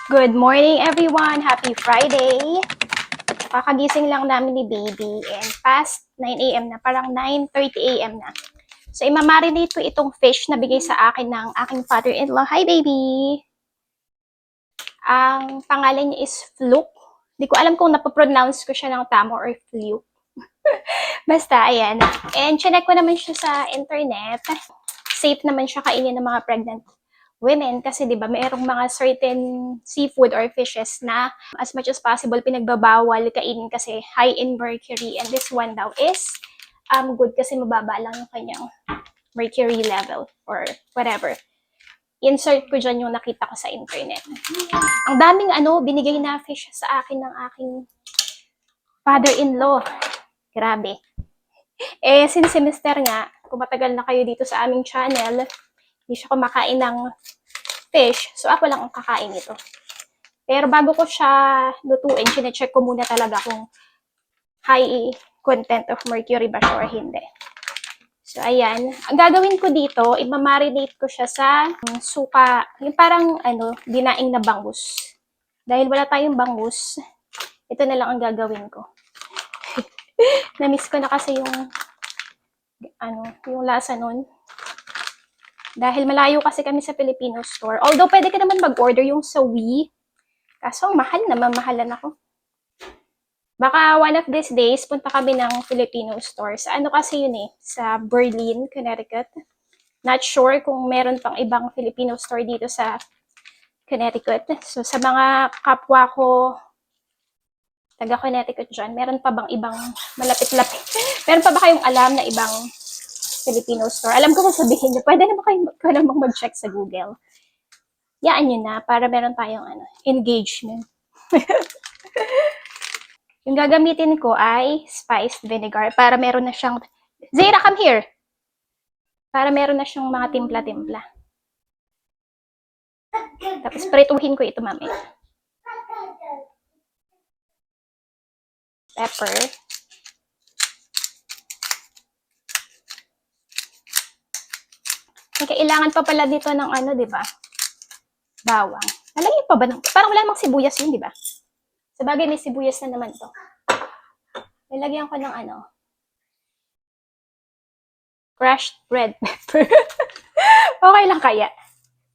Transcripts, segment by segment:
Good morning, everyone! Happy Friday! Kakagising lang namin ni baby and past 9 a.m. na, parang 9:30 a.m. na. So, imamarinate ko itong fish na bigay sa akin ng aking father-in-law. Hi, baby! Ang pangalan niya is Fluke. Hindi ko alam kung napopronounce ko siya ng tama or Fluke. Basta, ayan. And chinek ko naman siya sa internet. Safe naman siya kainin ng mga pregnant women kasi 'di ba mayroong mga certain seafood or fishes na as much as possible pinagbabawal kainin kasi high in mercury, and this one daw is good kasi mababa lang yung kanyang mercury level or whatever. Insert ko dyan yung nakita ko sa internet. Ang daming binigay na fish sa akin ng aking father-in-law. Grabe. Since semester nga, kung matagal na kayo dito sa aming channel, hindi siya kumakain ng fish, so ako lang ang kakain ito. Pero bago ko siya lutuin, chinecheck ko muna talaga kung high content of mercury ba siya or hindi. So, ayan. Ang gagawin ko dito, imamarinate ko siya sa suka, yung parang dinaing na bangus. Dahil wala tayong bangus, ito na lang ang gagawin ko. Na-miss ko na kasi yung lasa nun. Dahil malayo kasi kami sa Filipino store. Although, pwede ka naman mag-order yung sa Wii. Kaso, mahal na, mamahalan ako. Baka one of these days, punta kami ng Filipino store. Sa kasi yun sa Berlin, Connecticut. Not sure kung meron pang ibang Filipino store dito sa Connecticut. So, sa mga kapwa ko, taga Connecticut dyan, meron pa bang ibang malapit-lapit? Meron pa ba kayong alam na ibang Filipino store? Alam ko kung sabihin nyo, pwede naman kayo namang mag-check sa Google. Yaan nyo na, para meron tayong engagement. Yung gagamitin ko ay spiced vinegar para meron na siyang... Zaira, come here! Para meron na siyang mga timpla-timpla. Tapos prituhin ko ito mamaya. Pepper. Kailangan pa pala dito ng di ba? Bawang. Nalagyan pa ba ng... Parang wala namang sibuyas yun, di ba? Sa bagay, may sibuyas na naman to. Nilagyan ko ng crushed red pepper. Okay lang kaya.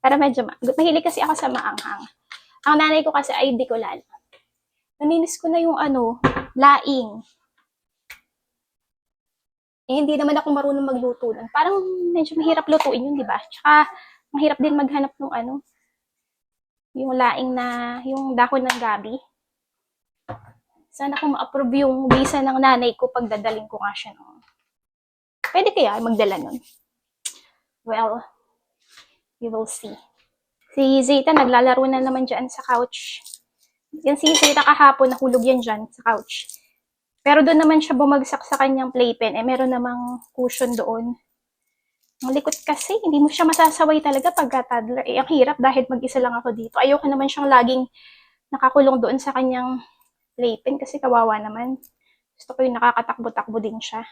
Para medyo mahilig kasi ako sa maanghang. Ang nanay ko kasi ay Bicolano. Naminis ko na yung laing. Hindi naman ako marunong magluto nun. Parang medyo mahirap lutuin yun, di ba? Tsaka, mahirap din maghanap ng yung laing na, yung dahon ng gabi. Sana kung ma-approve yung visa ng nanay ko pag dadaling ko nga siya. Pwede kaya magdala nun? Well, we will see. Si Zeta naglalaro na naman dyan sa couch. Yan si Zeta kahapon, nahulog yan dyan sa couch. Pero doon naman siya bumagsak sa kanyang playpen. Meron namang cushion doon. Ang likot kasi, hindi mo siya masasaway talaga pagka toddler. Ang hirap dahil mag-isa lang ako dito. Ayoko naman siyang laging nakakulong doon sa kanyang playpen kasi kawawa naman. Gusto ko yung nakakatakbo-takbo din siya.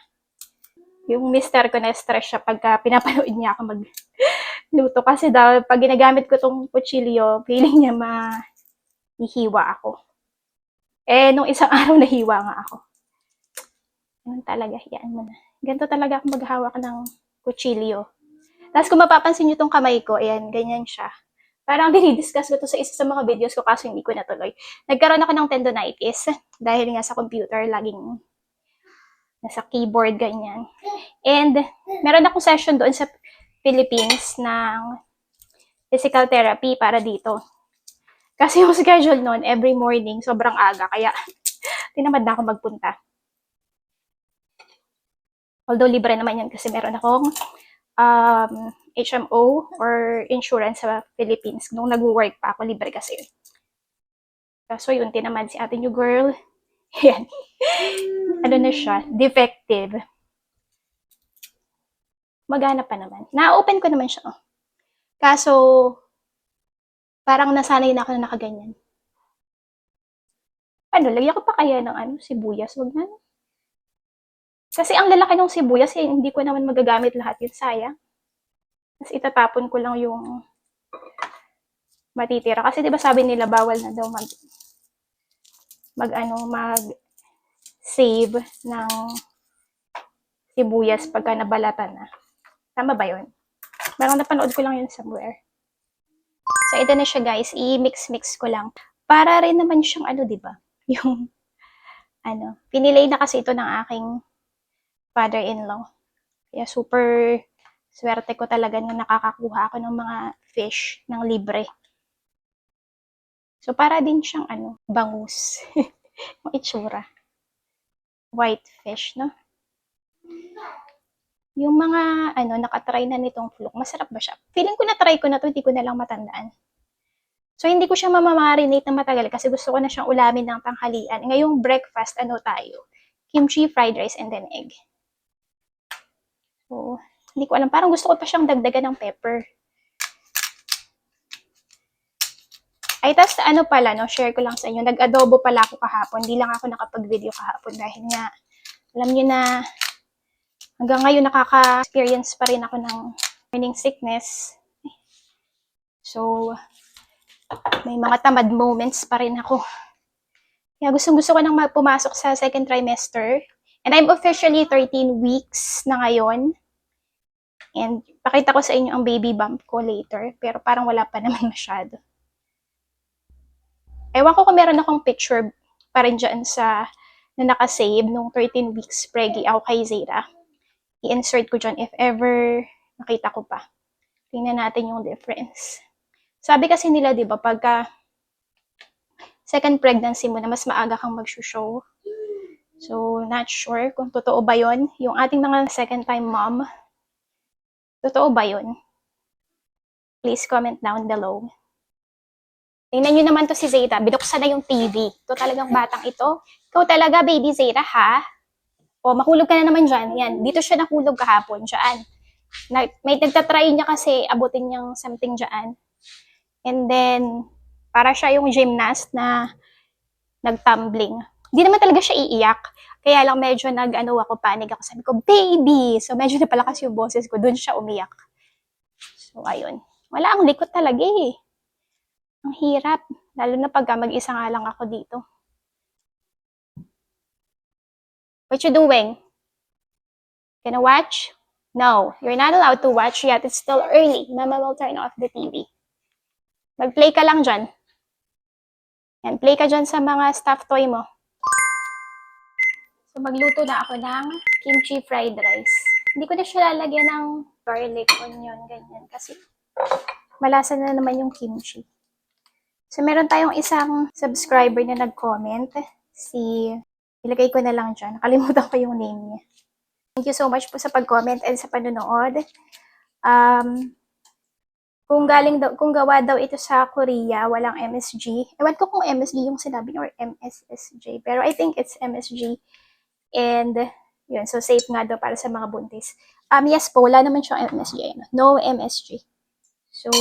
Yung mister ko na-stress siya pagka pinapanood niya ako magluto. Kasi daw, pag ginagamit ko tong kutsilyo, feeling niya mahihiwa ako. Nung isang araw nahiwa nga ako. Ganun talaga, hiyaan mo na. Ganito talaga ako maghawak ng kutsilyo. Tapos kung mapapansin nyo tong kamay ko, ayan, ganyan siya. Parang dinidiscuss ko to sa isa sa mga videos ko kaso hindi ko natuloy. Nagkaroon ako ng tendonitis dahil nga sa computer, laging nasa keyboard, ganyan. And meron akong session doon sa Philippines ng physical therapy para dito. Kasi yung schedule noon, every morning, sobrang aga, kaya tinamad na ako magpunta. Although libre naman yan kasi meron akong HMO or insurance sa Philippines. Nung nag-work pa ako, libre kasi yun. Kaso yun, tinamad si ate new girl. Yan. Na siya? Defective. Magana pa naman. Na-open ko naman siya. Kaso, parang nasanay na ako na nakaganyan. Lagyan ko pa kaya ng sibuyas? Wag na. Kasi ang lalaki ng sibuyas, hindi ko naman magagamit lahat yun. Sayang. Tapos itatapon ko lang yung matitira. Kasi 'di ba sabi nila bawal na daw mag save ng sibuyas pagka nabalatan na. Tama ba 'yun? Parang napanood ko lang 'yun somewhere. So ito na siya guys, i-mix-mix ko lang. Para rin naman siyang 'di ba? Yung pinilay na kasi ito ng aking father-in-law. Kaya super swerte ko talaga na nakakakuha ako ng mga fish ng libre. So para din siyang bangus. Yung itsura. White fish, no? Yung mga nakatry na nitong Fluke, masarap ba siya? Feeling ko na-try ko na to, hindi ko na lang matandaan. So hindi ko siya mamamarinate na matagal kasi gusto ko na siyang ulamin ng tanghalian. Ngayong breakfast, tayo? Kimchi, fried rice, and then egg. So, hindi ko alam. Parang gusto ko pa siyang dagdagan ng pepper. Ay, tas pala, share ko lang sa inyo. Nag-adobo pala ako kahapon. Hindi lang ako nakapag-video kahapon dahil nga, alam niyo na, hanggang ngayon nakaka-experience pa rin ako ng morning sickness. So, may mga tamad moments pa rin ako. Kaya gustong-gusto ko nang pumasok sa second trimester. And I'm officially 13 weeks na ngayon. And pakita ko sa inyo ang baby bump ko later. Pero parang wala pa naman masyado. Ewan ko kung meron akong picture pa rin dyan na nakasave nung 13 weeks preggy ako kay Zeta. I-insert ko dyan if ever nakita ko pa. Tingnan natin yung difference. Sabi kasi nila, di ba, pagka second pregnancy mo na mas maaga kang mag-show. So, not sure kung totoo ba yon. Yung ating mga second time mom, totoo ba yon? Please comment down below. Tingnan nyo naman to si Zeta. Binuksan na yung TV. Ito talagang batang ito. Ikaw talaga, baby Zeta, ha? O, mahulog ka na naman dyan. Yan. Dito siya nahulog kahapon. Dyan. May nagtatry niya kasi abutin niyang something dyan. And then, para siya yung gymnast na nagtumbling. Hindi naman talaga siya iiyak. Kaya lang medyo ako, panig ako. Sabi ko, baby! So, medyo napalakas yung boses ko. Doon siya umiyak. So, ayun. Wala, ang likot talaga eh. Ang hirap. Lalo na pagka mag-isa nga lang ako dito. What you doing? Gonna watch? No, you're not allowed to watch yet. It's still early. Mama will turn off the TV. Mag-play ka lang dyan. Yan, play ka dyan sa mga stuffed toy mo. So, magluto na ako ng kimchi fried rice. Hindi ko na siya lalagyan ng garlic, onion, ganyan. Kasi malasa na naman yung kimchi. So, meron tayong isang subscriber na nag-comment. Ilagay ko na lang dyan. Nakalimutan ko yung name niya. Thank you so much po sa pag-comment and sa panonood. Kung gawa daw ito sa Korea, walang MSG. Ewan ko kung MSG yung sinabi or MSSJ. Pero I think it's MSG. And, yun. So, safe nga daw para sa mga buntis. Yes po, wala naman siyang MSG. No MSG. So,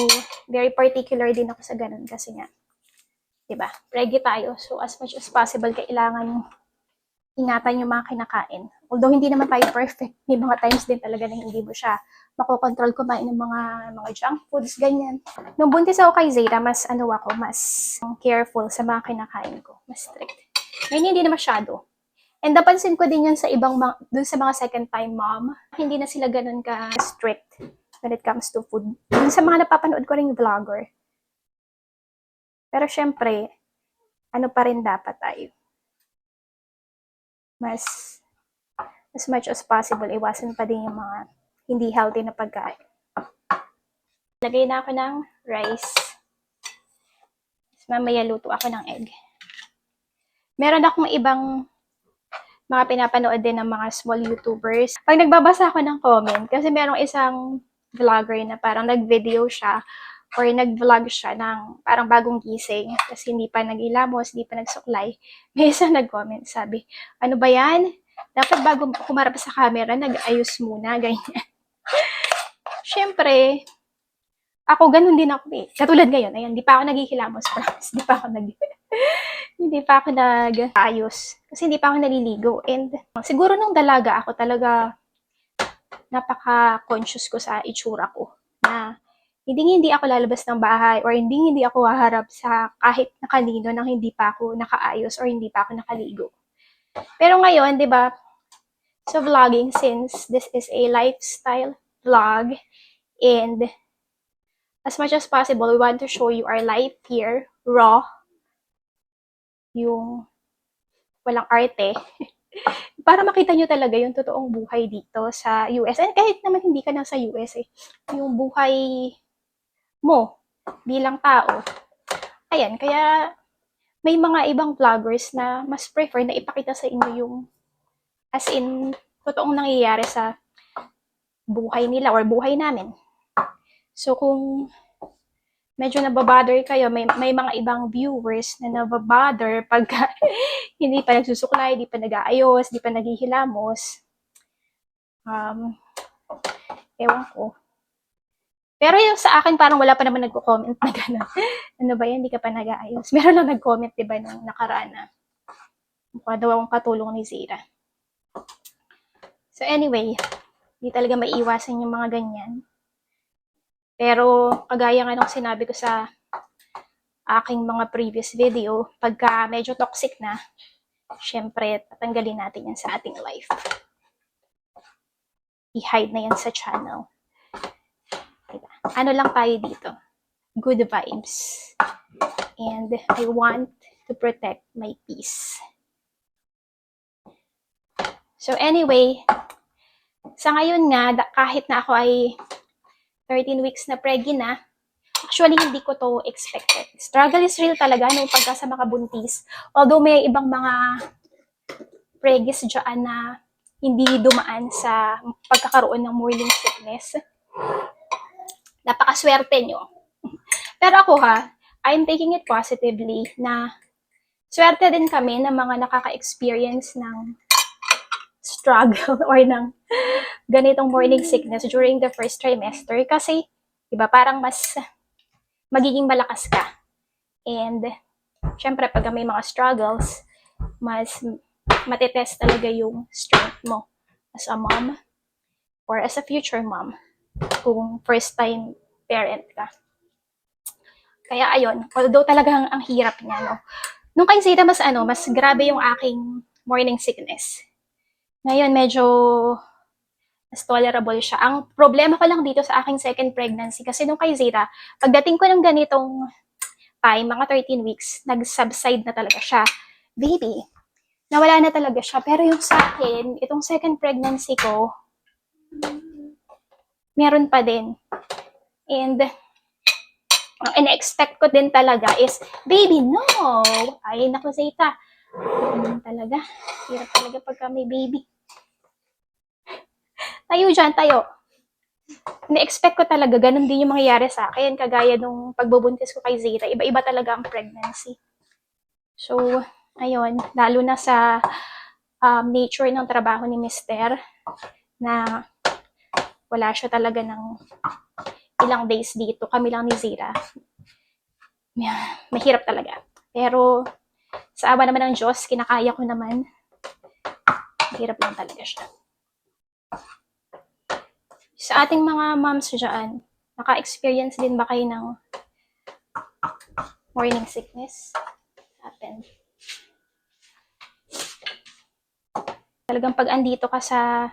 very particular din ako sa ganun kasi nga, diba? Reggae tayo. So, as much as possible, kailangan ingatan yung mga kinakain. Although, hindi naman tayo perfect. May mga times din talaga na hindi mo siya makokontrol kumain ng mga junk foods, ganyan. Nung buntis ako kay Zeta, mas mas careful sa mga kinakain ko. Mas strict. Ngayon, hindi na masyado. And napansin ko din yan sa dun sa mga second time mom, hindi na sila ganun ka strict when it comes to food. Dun sa mga napapanood ko rin yung vlogger. Pero syempre, pa rin dapat tayo. As much as possible, iwasan pa din yung mga hindi healthy na pagkain. Lagay na ako ng rice. Mamaya luto ako ng egg. Meron akong ibang mga pinapanood din ng mga small YouTubers. Pag nagbabasa ako ng comment, kasi merong isang vlogger na parang nag-video siya or nag-vlog siya ng parang bagong gising kasi hindi pa nag-ilamos, hindi pa nagsuklay. May isang nag-comment, sabi, ano ba yan? Dapat bago kumarap sa camera, nag-ayos muna, ganyan. Siyempre, ako ganun din ako eh. Katulad ngayon, ayan, di pa ako naghihilamos, promise. Hindi pa ako nag-ayos. Kasi hindi pa ako naliligo. And siguro nung dalaga ako talaga napaka-conscious ko sa itsura ko. Na hindi ako lalabas ng bahay or hindi ako haharap sa kahit na kanino nang hindi pa ako nakaayos or hindi pa ako nakaligo. Pero ngayon, 'di ba, sa vlogging, since this is a lifestyle vlog, and as much as possible, we want to show you our life here, raw, yung walang arte, para makita nyo talaga yung totoong buhay dito sa US. And kahit naman hindi ka na sa US yung buhay mo bilang tao. Ayan, kaya may mga ibang vloggers na mas prefer na ipakita sa inyo yung as in totoong nangyayari sa buhay nila or buhay namin. So kung medyo nababother kayo, may mga ibang viewers na nababother pag hindi pa nagsusuklay, hindi pa nag-aayos, hindi pa naghihilamos. Ewan ko. Pero yung sa akin, parang wala pa naman nagko-comment na gano'n. Ano ba yan, hindi ka pa nag-aayos. Meron lang nag-comment, diba, nung nakaraan na mukha daw akong katulong ni Zira. So anyway, hindi talaga maiiwasan yung mga ganyan. Pero kagaya nga nung sinabi ko sa aking mga previous video, pagka medyo toxic na, syempre, tatanggalin natin yan sa ating life. I-hide na yan sa channel. Diba? Ano lang tayo dito? Good vibes. And I want to protect my peace. So anyway, sa ngayon nga, kahit na ako ay 13 weeks na pregnant na, actually hindi ko to expected. Struggle is real talaga nung pagka sa mga buntis. Although may ibang mga pregis dyan na hindi dumaan sa pagkakaroon ng morning sickness. Napakaswerte nyo. Pero ako I'm taking it positively na swerte din kami ng mga nakaka-experience ng struggle or ng ganitong morning sickness during the first trimester kasi, diba, parang mas magiging malakas ka. And, syempre, pag may mga struggles, mas matitest talaga yung strength mo as a mom or as a future mom kung first time parent ka. Kaya ayun, although talagang ang hirap niya, no? Nung kay Zeta, mas grabe yung aking morning sickness. Ngayon, medyo mas tolerable siya. Ang problema ko lang dito sa aking second pregnancy, kasi nung kay Zeta, pagdating ko ng ganitong time, mga 13 weeks, nag-subside na talaga siya. Baby, nawala na talaga siya. Pero yung sa akin, itong second pregnancy ko, meron pa din. And, ang in-expect ko din talaga is, baby, no! Ay, naku, Zeta. Talaga. Hirap talaga pagka may baby. Tayo dyan, tayo. Na-expect ko talaga, ganun din yung mangyayari sa akin. Kagaya nung pagbubuntis ko kay Zeta, iba-iba talaga ang pregnancy. So, ayun, lalo na sa nature ng trabaho ni Mister, na wala siya talaga ng ilang days dito. Kami lang ni Zeta. Mahirap talaga. Pero, sa awa naman ng Diyos, kinakaya ko naman. Mahirap lang talaga siya. Sa ating mga moms dyan, naka-experience din ba kayo ng morning sickness? Happen. Talagang pag andito ka sa...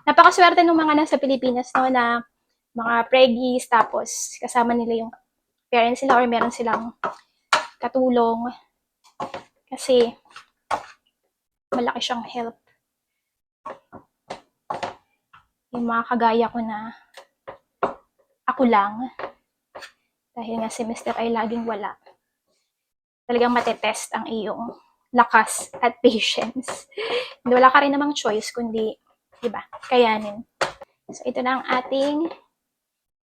Napakaswerte ng mga nasa Pilipinas, no, na mga preggies, tapos kasama nila yung parents nila or meron silang katulong. Kasi malaki siyang help. Yung mga kagaya ko na ako lang, dahil nga si Mr. ay laging wala, talagang matetest ang iyong lakas at patience. Hindi, wala ka rin namang choice, kundi, diba, kayanin. So, ito na ang ating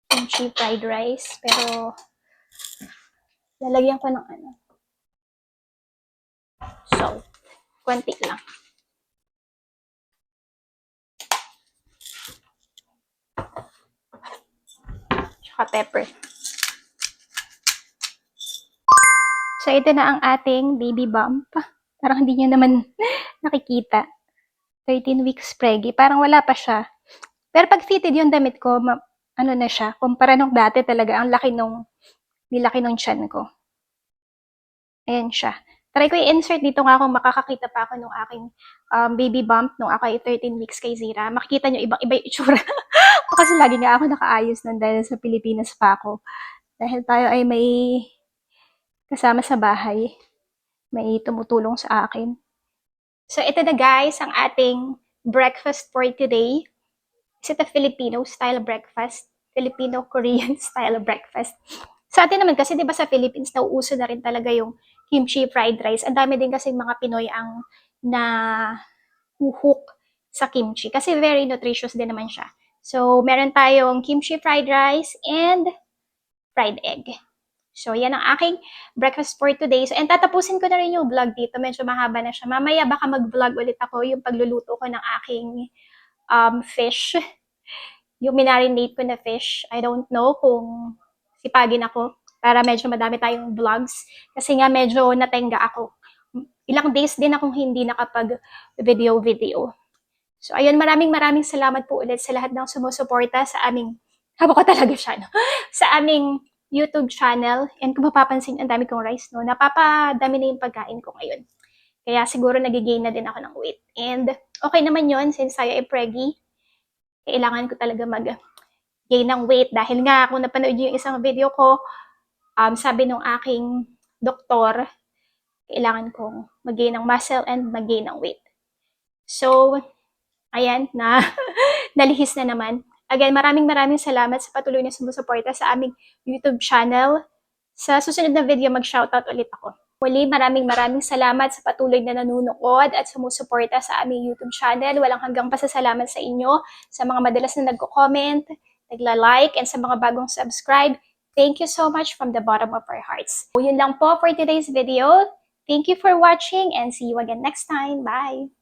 kimchi fried rice, pero lalagyan ko ng salt. Konti lang. Tsaka pepper. So, ito na ang ating baby bump. Parang hindi nyo naman nakikita. 13 weeks preggy. Parang wala pa siya. Pero pag fitted yung damit ko, ano na siya, kumpara nung dati talaga, ang nilaki nung tiyan ko. Ayan siya. Try ko i-insert dito nga kung makakakita pa ako nung aking baby bump nung ako ay 13 weeks kay Zira. Makikita nyo ibang-iba yung itsura. Kasi lagi nga ako nakaayos nun dahil sa Pilipinas pa ako. Dahil tayo ay may kasama sa bahay. May tumutulong sa akin. So ito na guys, ang ating breakfast for today. Is it a Filipino style breakfast? Filipino-Korean style breakfast. Sa atin naman kasi 'di ba sa Philippines nauuso na rin talaga yung kimchi fried rice. Ang dami din kasi mga Pinoy ang na huhook sa kimchi kasi very nutritious din naman siya. So, meron tayong kimchi fried rice and fried egg. So, yan ang aking breakfast for today. So, and tatapusin ko na rin yung vlog dito. Medyo mahaba na siya. Mamaya baka mag-vlog ulit ako yung pagluluto ko ng aking fish. Yung minarinate ko na fish. I don't know kung sipagin ako para medyo madami tayong vlogs. Kasi nga medyo natenga ako. Ilang days din akong hindi nakapag-video. So, ayun, maraming salamat po ulit sa lahat ng sumusuporta sa aming, haba ko talaga siya, no? Sa aming YouTube channel. And kung mapapansin, ang dami kong rice, no? Napapadami na yung pagkain ko ngayon. Kaya siguro nagigain na din ako ng weight. And okay naman yon since tayo ay preggy. Kailangan ko talaga mag-gain ng weight. Dahil nga, kung napanood yung isang video ko, sabi ng aking doktor, kailangan kong mag-gain ng muscle and mag-gain ng weight. So, ayan, nalihis na naman. Again, maraming salamat sa patuloy na sumusuporta sa aming YouTube channel. Sa susunod na video, mag-shoutout ulit ako. Muli, maraming salamat sa patuloy na nanonood at sumusuporta sa aming YouTube channel. Walang hanggang pasasalamat sa inyo, sa mga madalas na nagko-comment, nagla-like, and sa mga bagong subscribe. Thank you so much from the bottom of our hearts. Yun lang po for today's video. Thank you for watching and see you again next time. Bye!